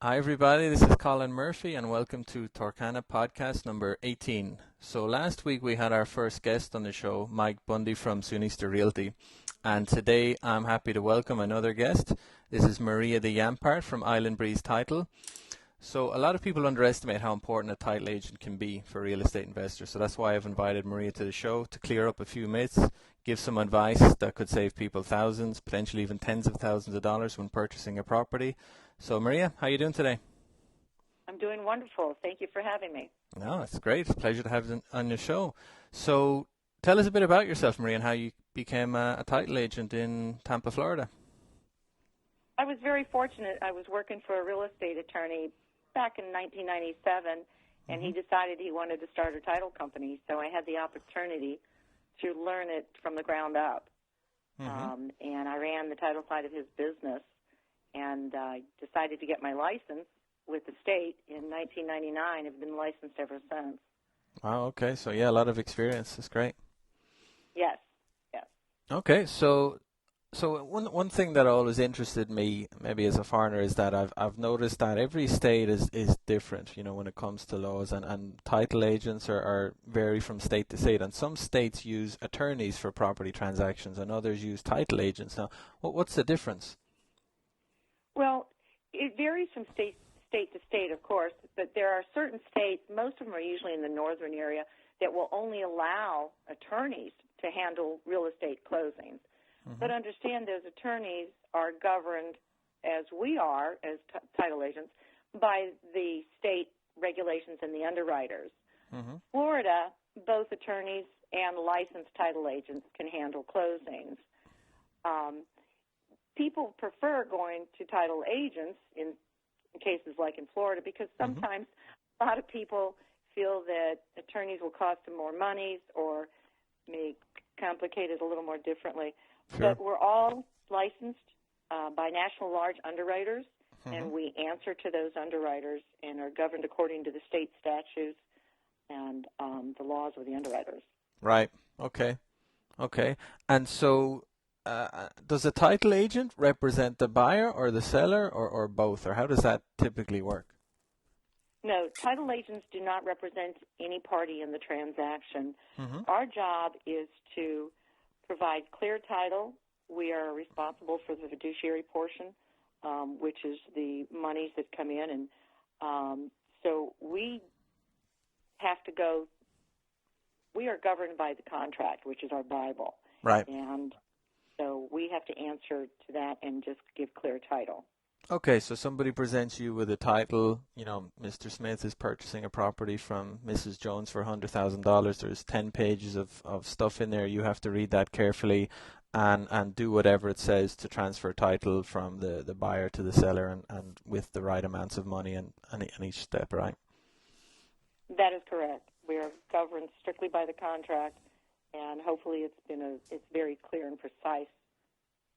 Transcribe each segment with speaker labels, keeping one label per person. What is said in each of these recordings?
Speaker 1: Hi, everybody. This is Colin Murphy, and welcome to Torcana Podcast number 18. So, last week we had our first guest on the show, Mike Bundy from Sunista Realty. And today I'm happy to welcome another guest. This is Maria de Yampart from Island Breeze Title. So, a lot of people underestimate how important a title agent can be for real estate investors. So, that's why I've invited Maria to the show to clear up a few myths, give some advice that could save people thousands, potentially even tens of thousands of dollars when purchasing a property. So, Maria, how are you doing today?
Speaker 2: I'm doing wonderful. Thank you for having me.
Speaker 1: No, it's great. It's a pleasure to have you on your show. So, tell us a bit about yourself, Maria, and how you became a title agent in Tampa, Florida.
Speaker 2: I was very fortunate. I was working for a real estate attorney back in 1997, and he decided he wanted to start a title company. So I had the opportunity to learn it from the ground up. And I ran the title side of his business. And I decided to get my license with the state in 1999. I've been licensed ever since.
Speaker 1: Wow, okay. So, yeah, a lot of experience. That's great.
Speaker 2: Yes.
Speaker 1: Okay, so one thing that always interested me, maybe as a foreigner, is that I've noticed that every state is different, when it comes to laws, and title agents are vary from state to state, and some states use attorneys for property transactions, and others use title agents. Now, what's the difference?
Speaker 2: Well, it varies from state to state, of course, but there are certain states, most of them are usually in the northern area, that will only allow attorneys to handle real estate closings. But understand those attorneys are governed, as we are, as title agents, by the state regulations and the underwriters. Florida, both attorneys and licensed title agents can handle closings. People prefer going to title agents in cases like in Florida because sometimes a lot of people feel that attorneys will cost them more money or may complicate it a little more differently.
Speaker 1: Sure.
Speaker 2: But we're all licensed by national large underwriters, and we answer to those underwriters and are governed according to the state statutes and the laws of the underwriters.
Speaker 1: Right. Okay. And so, does a title agent represent the buyer or the seller or both, or how does that typically work?
Speaker 2: No, title agents do not represent any party in the transaction. Our job is to provide clear title. We are responsible for the fiduciary portion, which is the monies that come in. And so we have to go, we are governed by the contract, which is our Bible.
Speaker 1: Right.
Speaker 2: And so we have to answer to that and just give clear title.
Speaker 1: Okay, so somebody presents you with a title, Mr. Smith is purchasing a property from Mrs. Jones for $100,000. There's 10 pages of stuff in there. You have to read that carefully and do whatever it says to transfer title from the buyer to the seller and with the right amounts of money and each step, right?
Speaker 2: That is correct. We are governed strictly by the contract, and hopefully it's very clear and precise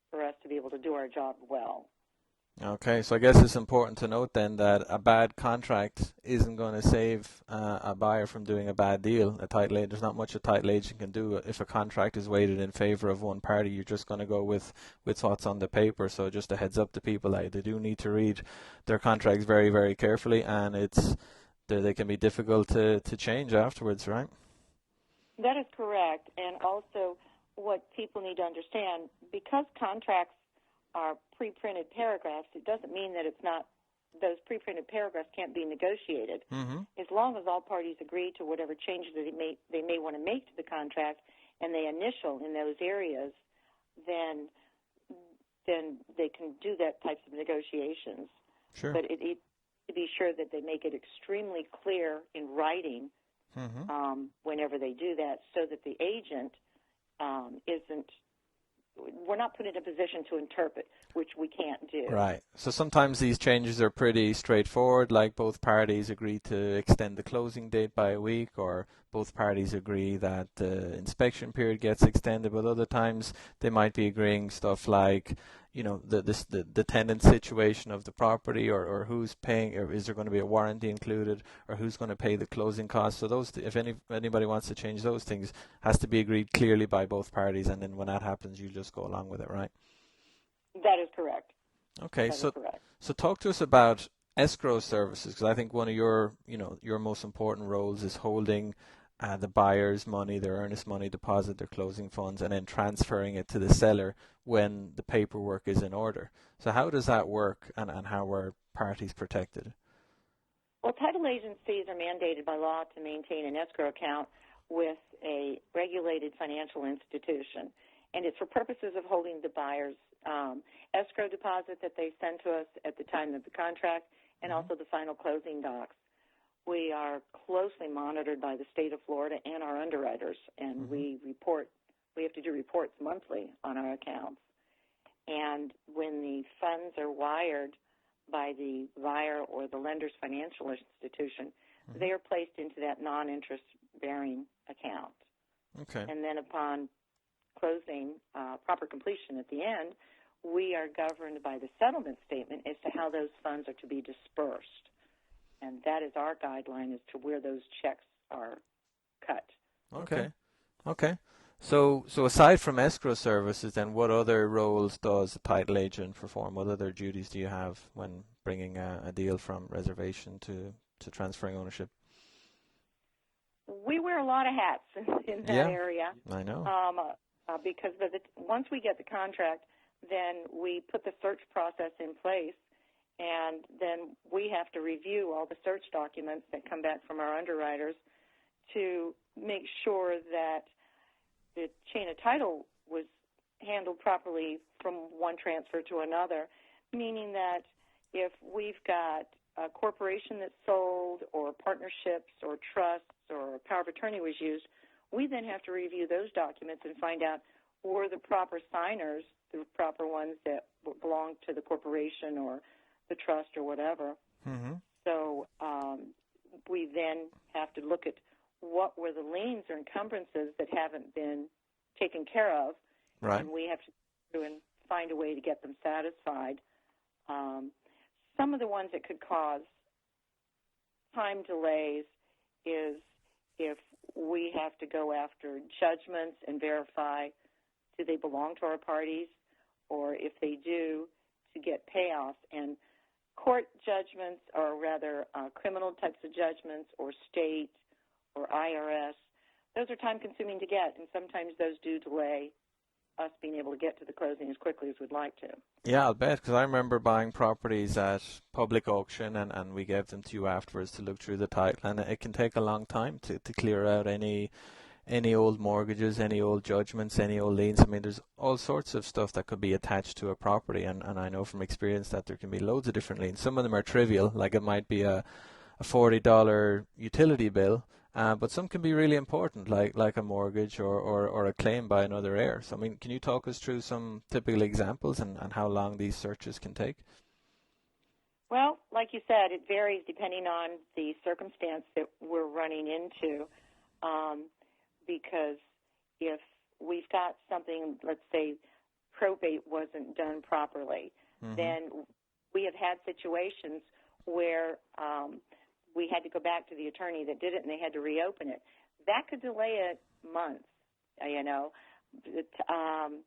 Speaker 2: for us to be able to do our job well.
Speaker 1: Okay, so I guess it's important to note then that a bad contract isn't going to save a buyer from doing a bad deal. There's not much a title agent can do. If a contract is weighted in favor of one party, you're just going to go with what's on the paper. So just a heads up to people that they do need to read their contracts very, very carefully, and they can be difficult to change afterwards, right?
Speaker 2: That is correct. And also what people need to understand, because contracts are pre-printed paragraphs, it doesn't mean that those pre-printed paragraphs can't be negotiated. As long as all parties agree to whatever changes that they may want to make to the contract and they initial in those areas, then they can do that types of negotiations.
Speaker 1: Sure.
Speaker 2: But to be sure that they make it extremely clear in writing whenever they do that, so that the agent we're not put in a position to interpret, which we can't do.
Speaker 1: Right. So sometimes these changes are pretty straightforward, like both parties agree to extend the closing date by a week, or both parties agree that the inspection period gets extended, but other times they might be agreeing stuff like, the tenant situation of the property, or who's paying, or is there going to be a warranty included, or who's going to pay the closing costs. So those, if anybody wants to change those things, has to be agreed clearly by both parties, and then when that happens, you just go along with it, right?
Speaker 2: That is correct.
Speaker 1: Okay,
Speaker 2: that
Speaker 1: so
Speaker 2: is correct.
Speaker 1: So talk to us about escrow services, because I think one of your, your most important roles is holding the buyer's money, their earnest money deposit, their closing funds, and then transferring it to the seller when the paperwork is in order. So how does that work, and how are parties protected?
Speaker 2: Well, title agencies are mandated by law to maintain an escrow account with a regulated financial institution, and it's for purposes of holding the buyer's escrow deposit that they send to us at the time of the contract, and also the final closing docs. We are closely monitored by the state of Florida and our underwriters, and we have to do reports monthly on our accounts. And when the funds are wired by the buyer or the lender's financial institution, they are placed into that non-interest bearing account.
Speaker 1: Okay.
Speaker 2: And then upon closing, proper completion at the end, we are governed by the settlement statement as to how those funds are to be dispersed. And that is our guideline as to where those checks are cut.
Speaker 1: Okay. So aside from escrow services, then what other roles does a title agent perform? What other duties do you have when bringing a deal from reservation to transferring ownership?
Speaker 2: We wear a lot of hats in that area.
Speaker 1: I know.
Speaker 2: Because once we get the contract, then we put the search process in place, and then we have to review all the search documents that come back from our underwriters to make sure that the chain of title was handled properly from one transfer to another, meaning that if we've got a corporation that's sold or partnerships or trusts or a power of attorney was used, we then have to review those documents and find out were the proper signers, the proper ones that belong to the corporation or the trust or whatever. So we then have to look at what were the liens or encumbrances that haven't been taken care of, and we have to go and find a way to get them satisfied. Some of the ones that could cause time delays is if we have to go after judgments and verify do they belong to our parties, or if they do, to get payoffs. And court judgments, or rather criminal types of judgments, or state or IRS, those are time-consuming to get, and sometimes those do delay us being able to get to the closing as quickly as we'd like to.
Speaker 1: Yeah, I'll bet, because I remember buying properties at public auction, and we gave them to you afterwards to look through the title, and it can take a long time to clear out any old mortgages, any old judgments, any old liens. I mean, there's all sorts of stuff that could be attached to a property, and I know from experience that there can be loads of different liens. Some of them are trivial, like it might be a $40 utility bill, but some can be really important, like a mortgage or a claim by another heir. So, I mean, can you talk us through some typical examples and how long these searches can take?
Speaker 2: Well, like you said, it varies depending on the circumstance that we're running into. Because if we've got something, let's say probate wasn't done properly, then we have had situations where we had to go back to the attorney that did it and they had to reopen it. That could delay it months, you know. And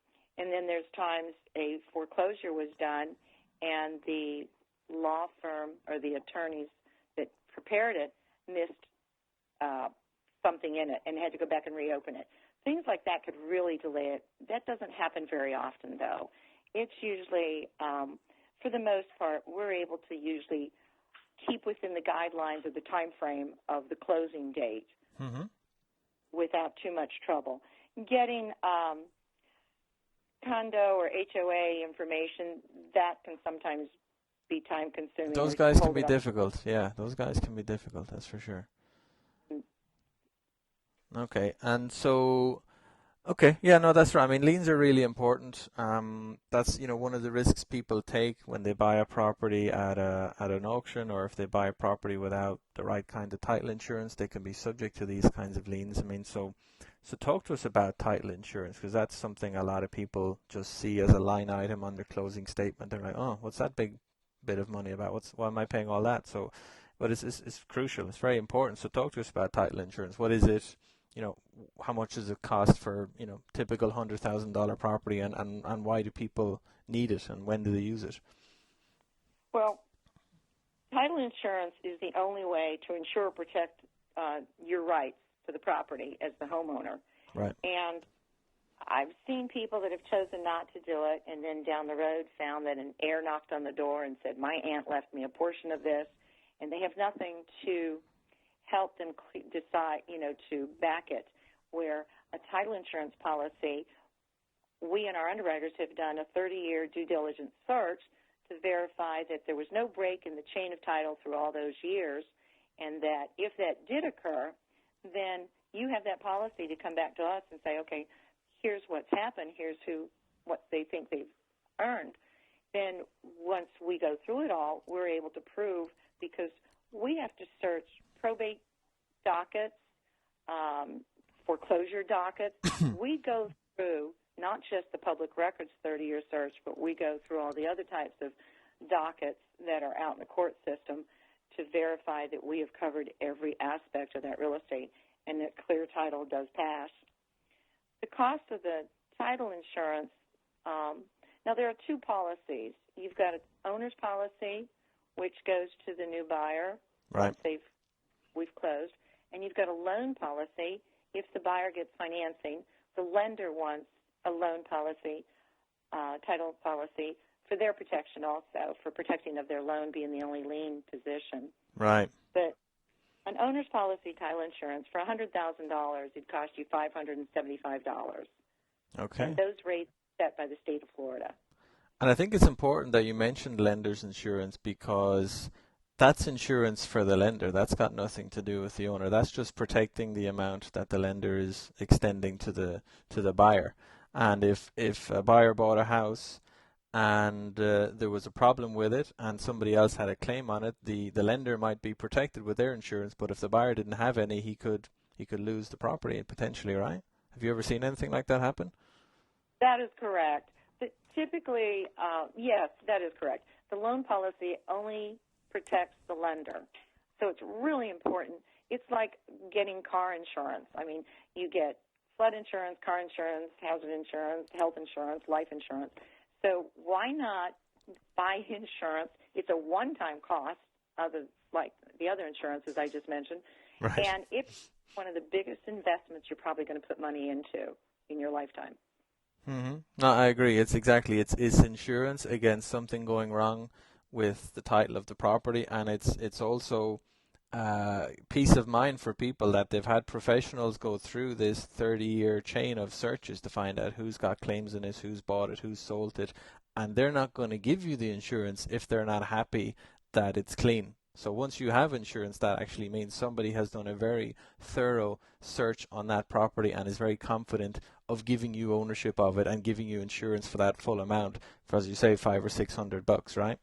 Speaker 2: then there's times a foreclosure was done and the law firm or the attorneys that prepared it missed something in it and had to go back and reopen it. Things like that could really delay it. That doesn't happen very often, though. It's usually, for the most part, we're able to usually keep within the guidelines of the time frame of the closing date without too much trouble. Getting condo or HOA information, that can sometimes be time-consuming.
Speaker 1: Those guys can be difficult. Yeah, those guys can be difficult, that's for sure. Okay, and so, yeah, no, that's right. I mean, liens are really important. That's, one of the risks people take when they buy a property at an auction, or if they buy a property without the right kind of title insurance, they can be subject to these kinds of liens. I mean, so talk to us about title insurance, because that's something a lot of people just see as a line item on their closing statement. They're like, oh, what's that big bit of money about? Why am I paying all that? So, but it's crucial. It's very important. So talk to us about title insurance. What is it? How much does it cost for, typical $100,000 property, and why do people need it, and when do they use it?
Speaker 2: Well, title insurance is the only way to ensure or protect your rights to the property as the homeowner.
Speaker 1: Right.
Speaker 2: And I've seen people that have chosen not to do it, and then down the road found that an heir knocked on the door and said, my aunt left me a portion of this, and they have nothing to help them decide, to back it, where a title insurance policy, we and our underwriters have done a 30-year due diligence search to verify that there was no break in the chain of title through all those years, and that if that did occur, then you have that policy to come back to us and say, okay, here's what's happened, here's what they think they've earned. Then once we go through it all, we're able to prove, because we have to search probate dockets, foreclosure dockets. We go through not just the public records 30-year search, but we go through all the other types of dockets that are out in the court system to verify that we have covered every aspect of that real estate and that clear title does pass. The cost of the title insurance, now there are two policies. You've got an owner's policy, which goes to the new buyer
Speaker 1: Right.
Speaker 2: once we've closed, and you've got a loan policy. If the buyer gets financing, the lender wants a loan policy, title policy, for their protection also, for protecting of their loan being the only lien position.
Speaker 1: Right.
Speaker 2: But an owner's policy title insurance, for $100,000, it'd cost you $575.
Speaker 1: Okay.
Speaker 2: And those rates are set by the state of Florida.
Speaker 1: And I think it's important that you mentioned lender's insurance, because that's insurance for the lender. That's got nothing to do with the owner. That's just protecting the amount that the lender is extending to the buyer. And if a buyer bought a house and there was a problem with it and somebody else had a claim on it, the lender might be protected with their insurance, but if the buyer didn't have any, he could lose the property potentially, right? Have you ever seen anything like that happen?
Speaker 2: That is correct. But typically, yes, that is correct. The loan policy only protects the lender. So it's really important. It's like getting car insurance. I mean, you get flood insurance, car insurance, housing insurance, health insurance, life insurance. So why not buy insurance? It's a one-time cost, like the other insurances I just mentioned.
Speaker 1: Right.
Speaker 2: And it's one of the biggest investments you're probably going to put money into in your lifetime.
Speaker 1: Mm-hmm. No, I agree. It's insurance against something going wrong with the title of the property, and it's also peace of mind for people that they've had professionals go through this 30-year chain of searches to find out who's got claims in it, who's bought it, who's sold it, and they're not going to give you the insurance if they're not happy that it's clean. So once you have insurance, that actually means somebody has done a very thorough search on that property and is very confident of giving you ownership of it and giving you insurance for that full amount, for, as you say, $500 or $600, right?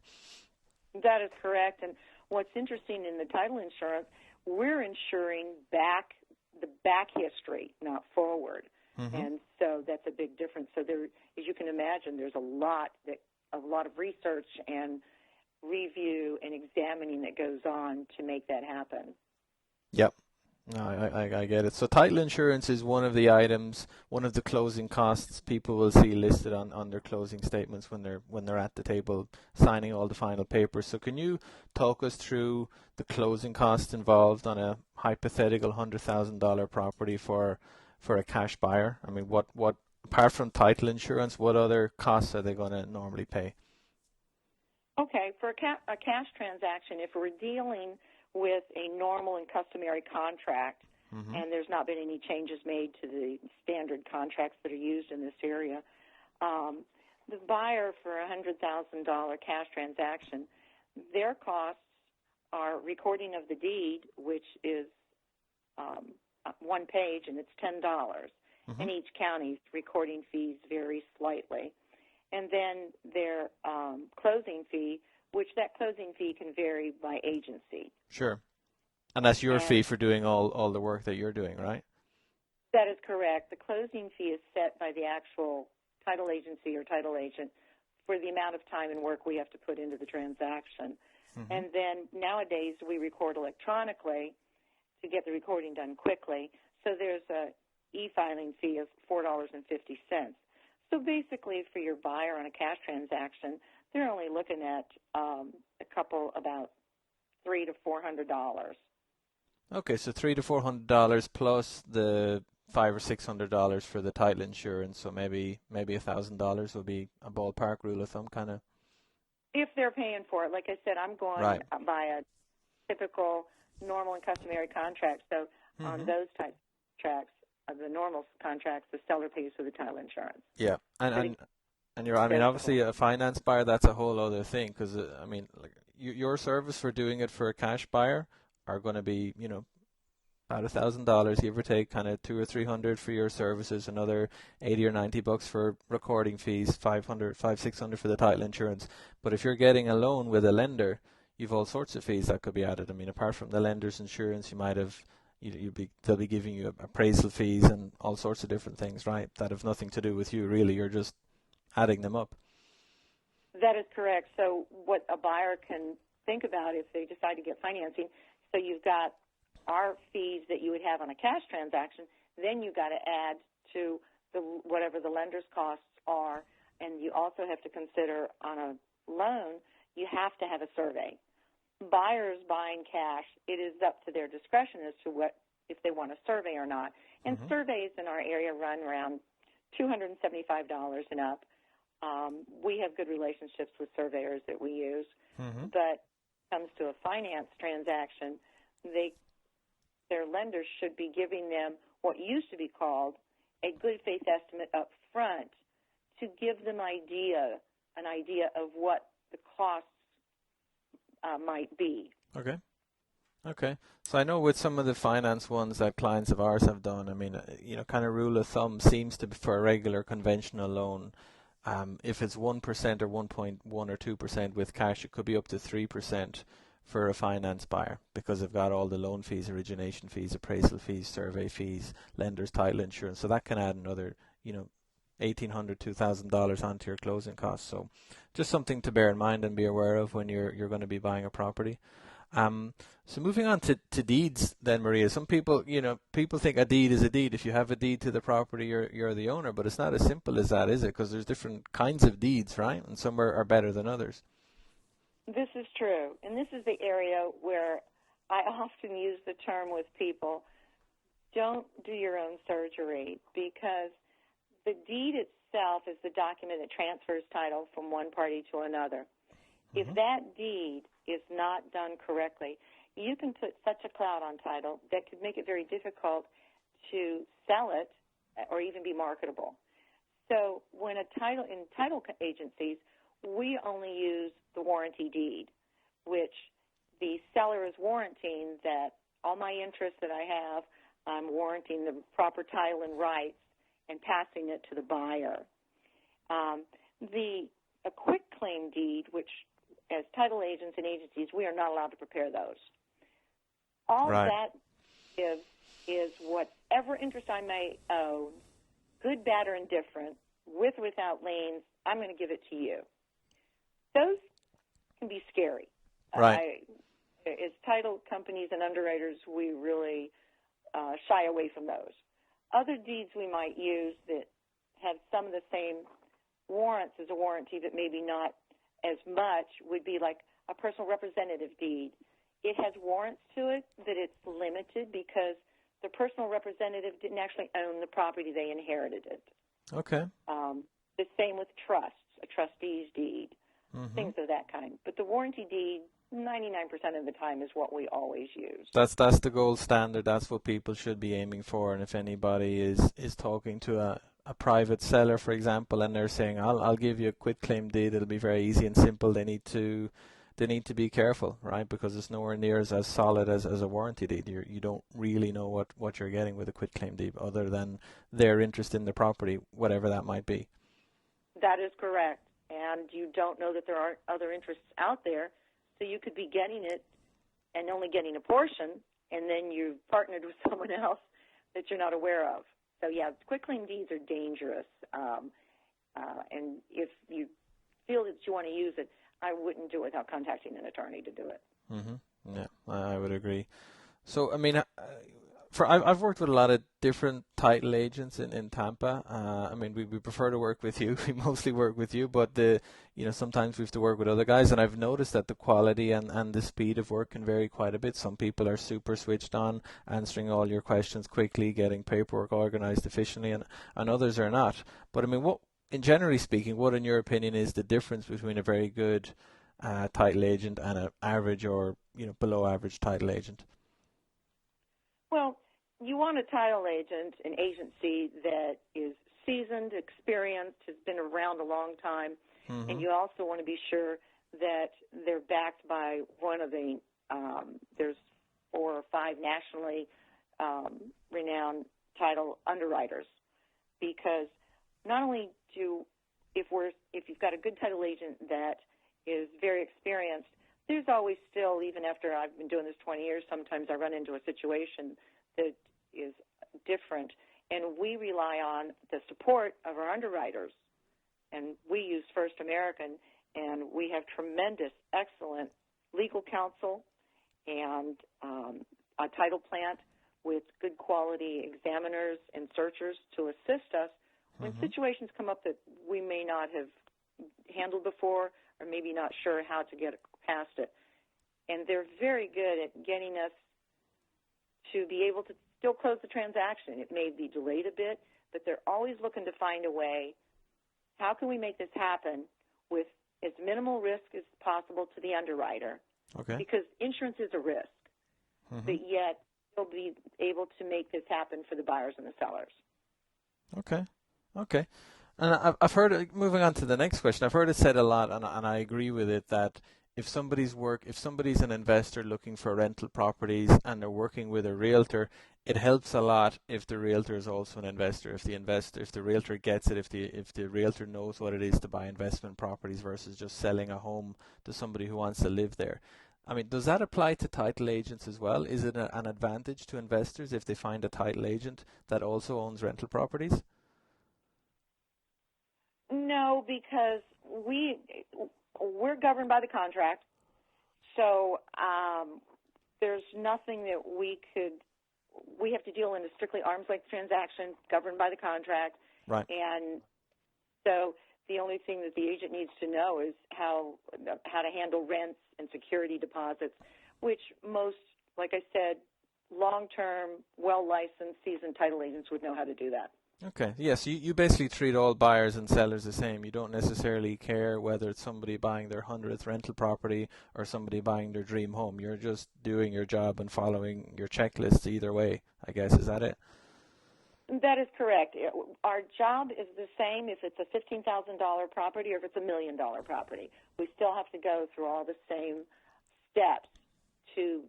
Speaker 2: That is correct. And what's interesting in the title insurance, we're insuring the back history, not forward. Mm-hmm. And so that's a big difference. So there, as you can imagine, there's a lot of research and review and examining that goes on to make that happen.
Speaker 1: Yep. No, I get it. So title insurance is one of the items, one of the closing costs people will see listed on their closing statements when they're at the table signing all the final papers. So can you talk us through the closing costs involved on a hypothetical $100,000 property for a cash buyer? I mean, what apart from title insurance, what other costs are they going to normally pay?
Speaker 2: Okay, for a cash transaction, if we're dealing with a normal and customary contract, mm-hmm. and there's not been any changes made to the standard contracts that are used in this area, the buyer for a $100,000 cash transaction, their costs are recording of the deed, which is one page, and it's $10. Mm-hmm. In each county's recording fees vary slightly. And then their closing fee, which that closing fee can vary by agency.
Speaker 1: Sure. And that's your fee for doing all the work that you're doing, right?
Speaker 2: That is correct. The closing fee is set by the actual title agency or title agent for the amount of time and work we have to put into the transaction. Mm-hmm. And then nowadays we record electronically to get the recording done quickly. So there's a e-filing fee of $4.50. So basically, for your buyer on a cash transaction, they're only looking at about $300 to $400.
Speaker 1: Okay, so $300 to $400 plus the $500 or $600 for the title insurance. So maybe $1,000 will be a ballpark rule of thumb, kind of.
Speaker 2: If they're paying for it, like I said, I'm going by a typical normal and customary contract. So on those type of contracts, the normal contracts, the seller pays for the title insurance.
Speaker 1: Yeah, and you're, I mean, obviously a finance buyer, that's a whole other thing, because I mean, like, your service for doing it for a cash buyer are going to be, about $1,000, give or take, kind of $200 or $300 for your services, another $80 or $90 for recording fees, $500 for the title insurance. But if you're getting a loan with a lender, you've all sorts of fees that could be added. I mean, apart from the lender's insurance, you might have, they'll be giving you appraisal fees and all sorts of different things, right? That have nothing to do with you, really. You're just adding them up.
Speaker 2: That is correct. So what a buyer can think about if they decide to get financing, so you've got our fees that you would have on a cash transaction, then you've got to add to whatever the lender's costs are, and you also have to consider on a loan, you have to have a survey. Buyers buying cash, it is up to their discretion as to if they want a survey or not. And surveys in our area run around $275 and up. We have good relationships with surveyors that we use, but when it comes to a finance transaction, their lenders should be giving them what used to be called a good faith estimate up front to give them an idea of what the costs might be.
Speaker 1: Okay. So I know with some of the finance ones that clients of ours have done, I mean, kind of rule of thumb seems to be for a regular conventional loan, if it's 1% or 1.1 or 2% with cash, it could be up to 3% for a finance buyer, because they've got all the loan fees, origination fees, appraisal fees, survey fees, lender's title insurance. So that can add another, $1,800, $2,000 onto your closing costs. So just something to bear in mind and be aware of when you're going to be buying a property. So moving on to deeds then, Maria. Some people, people think a deed is a deed. If you have a deed to the property, you're the owner. But it's not as simple as that, is it? Because there's different kinds of deeds, right? And some are better than others.
Speaker 2: This is true, and this is the area where I often use the term with people, don't do your own surgery, because the deed itself is the document that transfers title from one party to another. If that deed is not done correctly, you can put such a cloud on title that could make it very difficult to sell it or even be marketable. So when in title agencies, we only use the warranty deed, which the seller is warranting that all my interests that I have, I'm warranting the proper title and rights and passing it to the buyer. A quick claim deed, which as title agents and agencies, we are not allowed to prepare those. All that is whatever interest I may owe, good, bad, or indifferent, with or without liens, I'm going to give it to you. Those can be scary.
Speaker 1: Right.
Speaker 2: As title companies and underwriters, we really shy away from those. Other deeds we might use that have some of the same warrants as a warranty, but maybe not as much, would be like a personal representative deed. It has warrants to it, but it's limited because the personal representative didn't actually own the property, they inherited it.
Speaker 1: Okay.
Speaker 2: The same with trusts, a trustee's deed, things of that kind. But the warranty deed, 99% of the time, is what we always use.
Speaker 1: That's the gold standard. That's what people should be aiming for. And if anybody is talking to a private seller, for example, and they're saying, I'll give you a quitclaim deed, it'll be very easy and simple, they need to be careful, right? Because it's nowhere near as solid as a warranty deed. You don't really know what you're getting with a quitclaim deed, other than their interest in the property, whatever that might be.
Speaker 2: That is correct. And you don't know that there aren't other interests out there, so you could be getting it and only getting a portion, and then you've partnered with someone else that you're not aware of. So, yeah, quitclaim deeds are dangerous, and if you feel that you want to use it, I wouldn't do it without contacting an attorney to do it.
Speaker 1: Yeah, I would agree. So, I mean, I've worked with a lot of different title agents in Tampa. I mean, we prefer to work with you. We mostly work with you, but sometimes we have to work with other guys, and I've noticed that the quality and the speed of work can vary quite a bit. Some people are super switched on, answering all your questions quickly, getting paperwork organized efficiently, and others are not. But I mean, generally speaking, what in your opinion is the difference between a very good title agent and an average or below average title agent?
Speaker 2: Well, you want a title agent, an agency that is seasoned, experienced, has been around a long time, and you also want to be sure that they're backed by one of the, there's 4 or 5 nationally renowned title underwriters, because not only if you've got a good title agent that is very experienced, there's always still, even after I've been doing this 20 years, sometimes I run into a situation that is different, and we rely on the support of our underwriters. And we use First American, and we have tremendous, excellent legal counsel and a title plant with good quality examiners and searchers to assist us when situations come up that we may not have handled before, or maybe not sure how to get past it. And they're very good at getting us to be able to still close the transaction. It may be delayed a bit, but they're always looking to find a way, how can we make this happen with as minimal risk as possible to the underwriter?
Speaker 1: Okay.
Speaker 2: Because insurance is a risk, but yet they'll be able to make this happen for the buyers and the sellers.
Speaker 1: Okay. And I've heard it, moving on to the next question, I've heard it said a lot, and I agree with it, that if somebody's an investor looking for rental properties and they're working with a realtor, it helps a lot if the realtor is also an investor. If the realtor gets it, if the realtor knows what it is to buy investment properties versus just selling a home to somebody who wants to live there. I mean, does that apply to title agents as well? Is it an advantage to investors if they find a title agent that also owns rental properties?
Speaker 2: No, because we're governed by the contract, so there's nothing that we have to deal in a strictly arm's length transaction governed by the contract.
Speaker 1: Right.
Speaker 2: And so the only thing that the agent needs to know is how to handle rents and security deposits, which most, like I said, long-term, well-licensed, seasoned title agents would know how to do that.
Speaker 1: Okay. Yes, you basically treat all buyers and sellers the same. You don't necessarily care whether it's somebody buying their 100th rental property or somebody buying their dream home. You're just doing your job and following your checklists either way, I guess. Is that it?
Speaker 2: That is correct. Our job is the same if it's a $15,000 property or if it's $1 million property. We still have to go through all the same steps to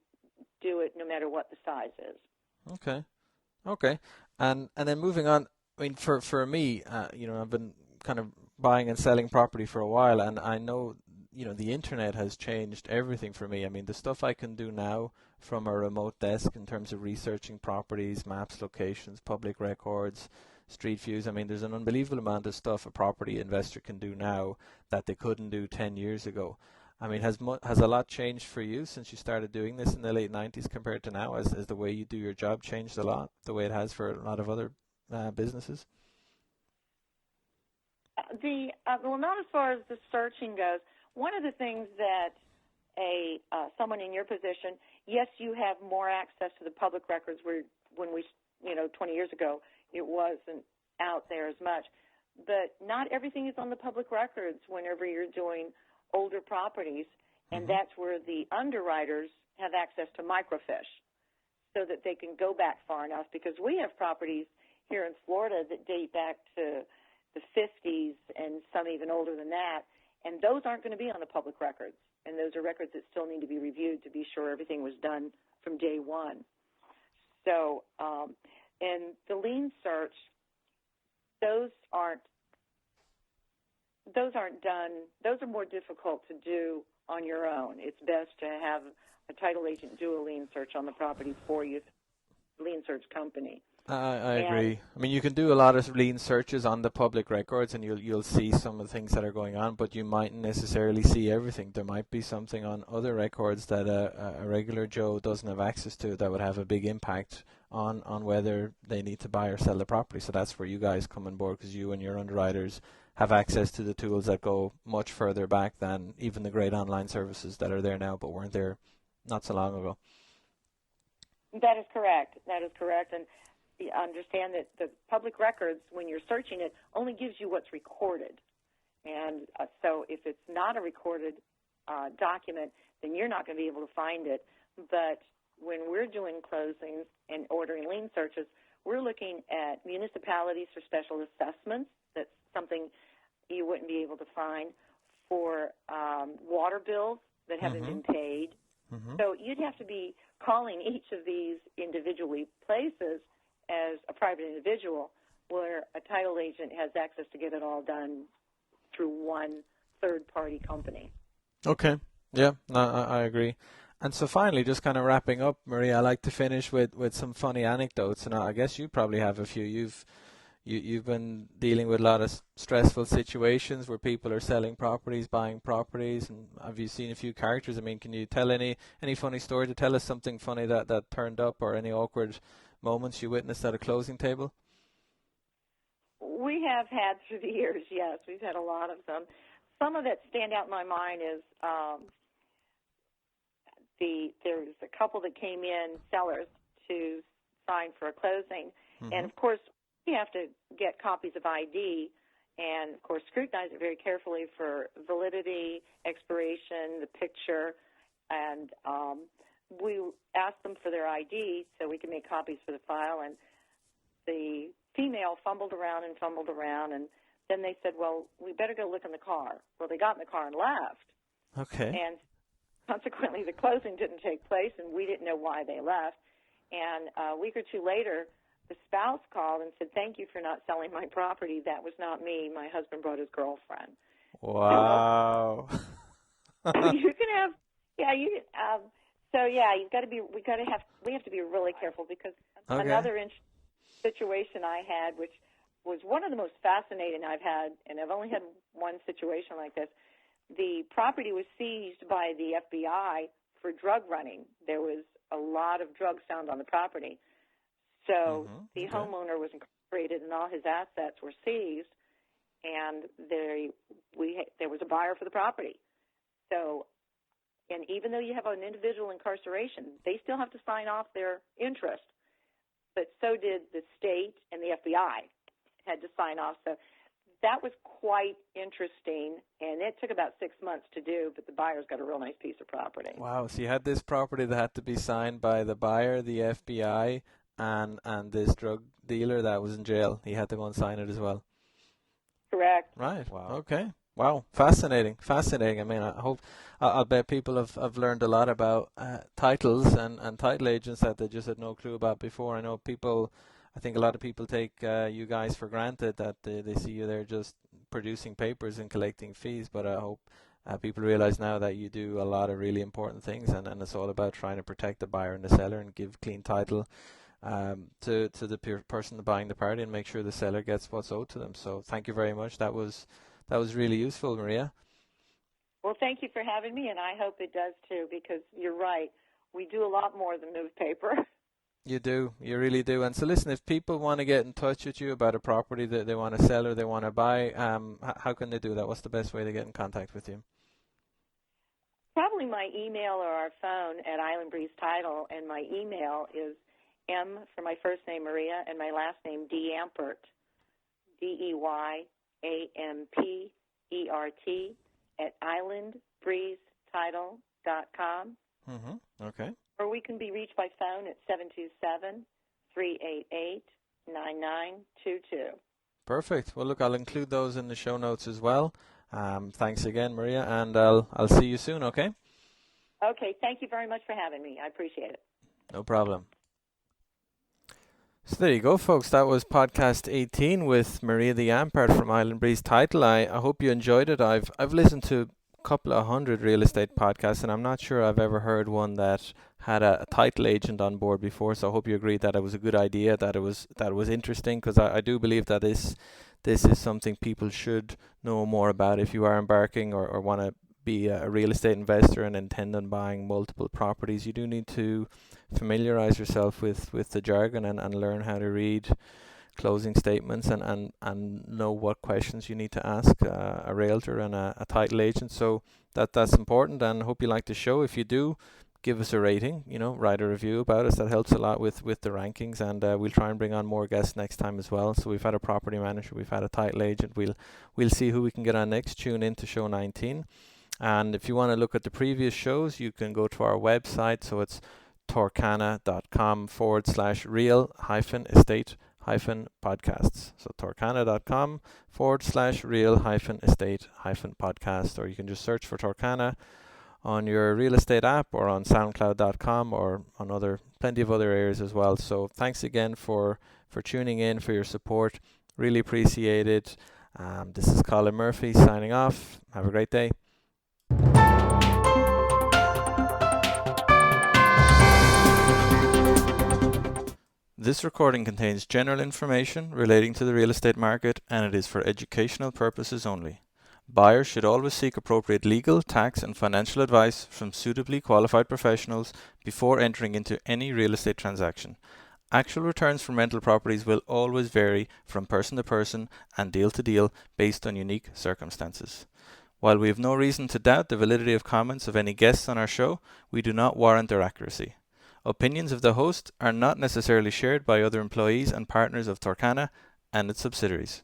Speaker 2: do it no matter what the size is.
Speaker 1: Okay. And then moving on, I mean, for me, I've been kind of buying and selling property for a while, and I know, the internet has changed everything for me. I mean, the stuff I can do now from a remote desk in terms of researching properties, maps, locations, public records, street views. I mean, there's an unbelievable amount of stuff a property investor can do now that they couldn't do 10 years ago. I mean, has a lot changed for you since you started doing this in the late 90s compared to now? Has the way you do your job changed a lot, the way it has for a lot of other businesses?
Speaker 2: Well, not as far as the searching goes. One of the things that someone in your position, yes, you have more access to the public records where when 20 years ago, it wasn't out there as much. But not everything is on the public records whenever you're doing older properties, and that's where the underwriters have access to microfiche so that they can go back far enough, because we have properties here in Florida that date back to the 50s and some even older than that, and those aren't going to be on the public records, and those are records that still need to be reviewed to be sure everything was done from day one. So, and the lien search, those aren't done. Those are more difficult to do on your own. It's best to have a title agent do a lien search on the property for you, lien search company.
Speaker 1: I
Speaker 2: And
Speaker 1: agree. I mean, you can do a lot of lean searches on the public records, and you'll see some of the things that are going on, but you mightn't necessarily see everything. There might be something on other records that a regular Joe doesn't have access to that would have a big impact on whether they need to buy or sell the property. So that's where you guys come on board, because you and your underwriters have access to the tools that go much further back than even the great online services that are there now but weren't there not so long ago.
Speaker 2: that is correct. That is correct. And you understand that the public records, when you're searching it, only gives you what's recorded. And so if it's not a recorded document, then you're not going to be able to find it. But when we're doing closings and ordering lien searches, we're looking at municipalities for special assessments. That's something you wouldn't be able to find. For water bills that haven't been paid. So you'd have to be calling each of these individually places as a private individual, where a title agent has access to get it all done through one third-party company.
Speaker 1: Okay. Yeah, no, I agree. And so finally, just kind of wrapping up, Maria, I like to finish with some funny anecdotes, and I guess you probably have a few. You've been dealing with a lot of stressful situations where people are selling properties, buying properties, and have you seen a few characters? I mean, can you tell any funny story to tell us something funny that turned up, or any awkward moments you witnessed at a closing table?
Speaker 2: We have had through the years, yes. We've had a lot of them. Some of that stand out in my mind is there was a couple that came in, sellers, to sign for a closing. And, of course, we have to get copies of ID and, of course, scrutinize it very carefully for validity, expiration, the picture. And we asked them for their ID so we can make copies for the file. And the female fumbled around, and then they said, well, we better go look in the car. Well, they got in the car and left.
Speaker 1: Okay.
Speaker 2: And consequently, the closing didn't take place, and we didn't know why they left. And a week or two later, the spouse called and said, thank you for not selling my property. That was not me. My husband brought his girlfriend.
Speaker 1: Wow.
Speaker 2: So you can have, yeah, you. So yeah, we have to be really careful, because another situation I had, which was one of the most fascinating I've had, and I've only had one situation like this. The property was seized by the FBI for drug running. There was a lot of drugs found on the property. So the homeowner was incarcerated, and all his assets were seized, and there was a buyer for the property. So, and even though you have an individual incarceration, they still have to sign off their interest. But so did the state, and the FBI had to sign off. So that was quite interesting, and it took about 6 months to do, but the buyer's got a real nice piece of property.
Speaker 1: Wow. So you had this property that had to be signed by the buyer, the FBI, and this drug dealer that was in jail. He had to go and sign it as well.
Speaker 2: Correct.
Speaker 1: Right. Wow. Okay. Wow. Fascinating. I mean, I'll bet people have learned a lot about titles and title agents that they just had no clue about before. I think a lot of people take you guys for granted, that they see you there just producing papers and collecting fees. But I hope people realize now that you do a lot of really important things, and it's all about trying to protect the buyer and the seller and give clean title to the person buying the property, and make sure the seller gets what's owed to them. So thank you very much. That was really useful, Maria.
Speaker 2: Well, thank you for having me, and I hope it does too, because you're right. We do a lot more than move paper.
Speaker 1: You do. You really do. And so listen, if people want to get in touch with you about a property that they want to sell or they want to buy, how can they do that? What's the best way to get in contact with you?
Speaker 2: Probably my email or our phone at Island Breeze Title, and my email is M for my first name, Maria, and my last name, Deyampert, DEYAMPERT, at islandbreezetitle.com.
Speaker 1: Okay.
Speaker 2: Or we can be reached by phone at 727-388-9922.
Speaker 1: Perfect. Well, look, I'll include those in the show notes as well. Thanks again, Maria, and I'll see you soon, okay?
Speaker 2: Okay, thank you very much for having me. I appreciate it.
Speaker 1: No problem. So there you go, folks. That was podcast 18 with Maria Deyampert from Island Breeze Title. I hope you enjoyed it. I've listened to couple of hundred real estate podcasts, and I'm not sure I've ever heard one that had a title agent on board before, so I hope you agreed that it was a good idea, that it was interesting, because I do believe that this is something people should know more about if you are embarking or want to be a real estate investor and intend on buying multiple properties. You do need to familiarize yourself with the jargon and learn how to read closing statements and know what questions you need to ask a realtor and a title agent. So that's important, and hope you like the show. If you do, give us a rating, write a review about us. That helps a lot with the rankings, and we'll try and bring on more guests next time as well. So we've had a property manager, we've had a title agent. We'll see who we can get on next. Tune in to show 19. And if you want to look at the previous shows, you can go to our website. So it's torcana.com/real-estate-podcasts. So torcana.com/real-estate-podcast, or you can just search for Torcana on your real estate app or on soundcloud.com or on plenty of other areas as well. So thanks again for tuning in, for your support. Really appreciate it. This is Colin Murphy signing off. Have a great day. This recording contains general information relating to the real estate market, and it is for educational purposes only. Buyers should always seek appropriate legal, tax, and financial advice from suitably qualified professionals before entering into any real estate transaction. Actual returns from rental properties will always vary from person to person and deal to deal based on unique circumstances. While we have no reason to doubt the validity of comments of any guests on our show, we do not warrant their accuracy. Opinions of the host are not necessarily shared by other employees and partners of Torcana and its subsidiaries.